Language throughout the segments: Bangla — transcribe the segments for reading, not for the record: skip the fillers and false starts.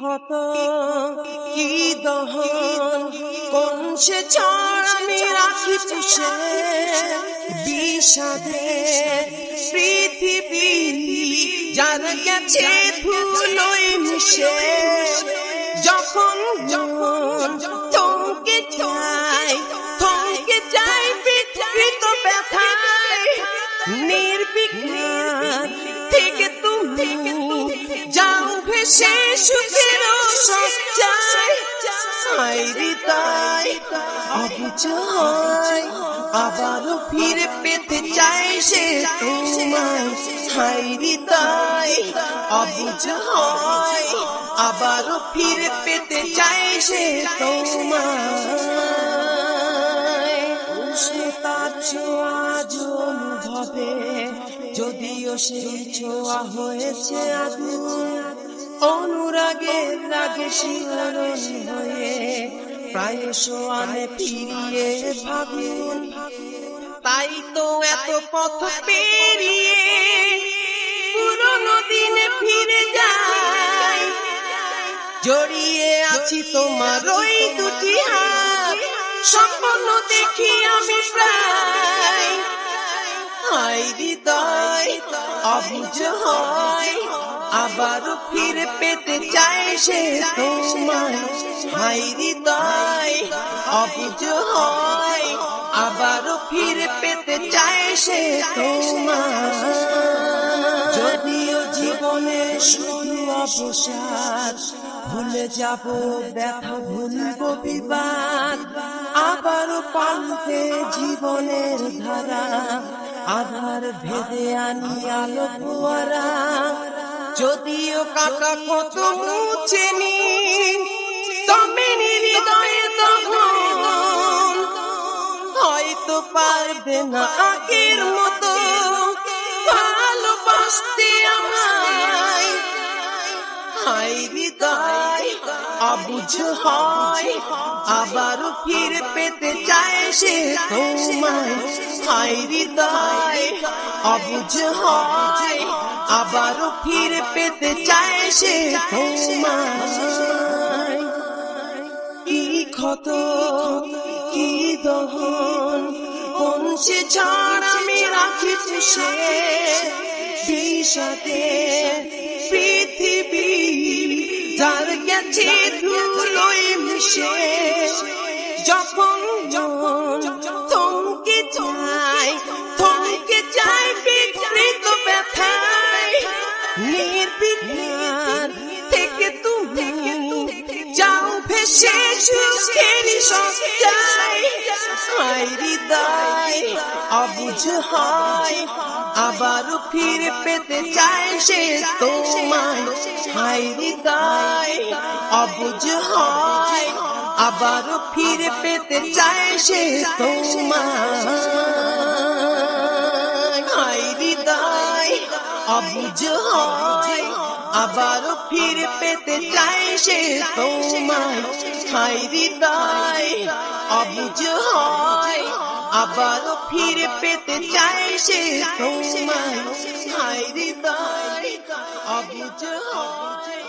ক্ষত কি দহন কোন সে ঝড় আমি রাখি পুষে বিষাদে পৃথিবী যার গেছে ধুলোয় মিশে যখন থমকে যায় বিকৃত ব্যথায় নির্বিঘ্ন থেকে তুমি যাও ভেসে সুখের সজ্জায় হৃদয় অবুঝ হয় আবারও ফিরে পেতে চায় সে তোমায় হৃদয় অবুঝ হয় আবারও ফিরে পেতে চায় সে তোমায় তার ছোঁয়া আজ অনুভবে যদিও সে ছোঁয়া হয়েছে আগুন অনুরাগের রাগে শিহরণ হয়ে প্রায়শ আনে ফিরিয়ে ফাগুন তাই তো এত পথ পেরিয়ে পুরনো দিনে ফিরে যাই জড়িয়ে আছি তোমার ওই দুটি হাত স্বপ্ন দেখি আমি প্রায় হৃদয় অবুঝ হয় আবারও ফিরে পেতে চায় সে তোমায় হৃদয় অবুঝ হয় আবারও ফিরে পেতে চায় সে তোমায় যদিও জীবনে শুধু অবসাদ ভুলে যাব ব্যথা ভুলব বিবাদ আবারও পাল্টে জীবনের ধারা আধার ভেদে আনি আলো ফোয়ারা যদিও কাটা কত মুছেনি তবে হৃদয়ে তখন হয়তো পারবে না আগের মতো ভালোবাসতে আমায় হৃদয় অবুঝ হয় আবারও ফিরে পেতে চায় সে তোমায় হৃদয় অবুঝ হয় আবারও ফিরে পেতে চায় সে তোমায় কি ক্ষত কি দহন কোন সে ঝড় আমি রাখি পুষে বিষাদে পৃথিবী যার গেছে ধুলোয় মিশে যখন থমকে যায় বিকৃত ব্যথায় নির্বিঘ্ন থেকে তুমি যাও ভেসে সুখের সজ্জায় হৃদয় অবুঝ হয় আবারও ফিরে পেতে চায় সে তোমায় হৃদয় অবুঝ হয় আবারও ফিরে পেতে চায় সে তোমায় হৃদয় অবুঝ হয় আবারও ফিরে পেতে চায় সে তোমায় হৃদয় অবুঝ হয় আবারও ফিরে পেতে চায় সে তোমায় হৃদয় অবুঝ হয়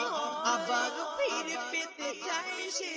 আবারও ফিরে পেতে চায় সে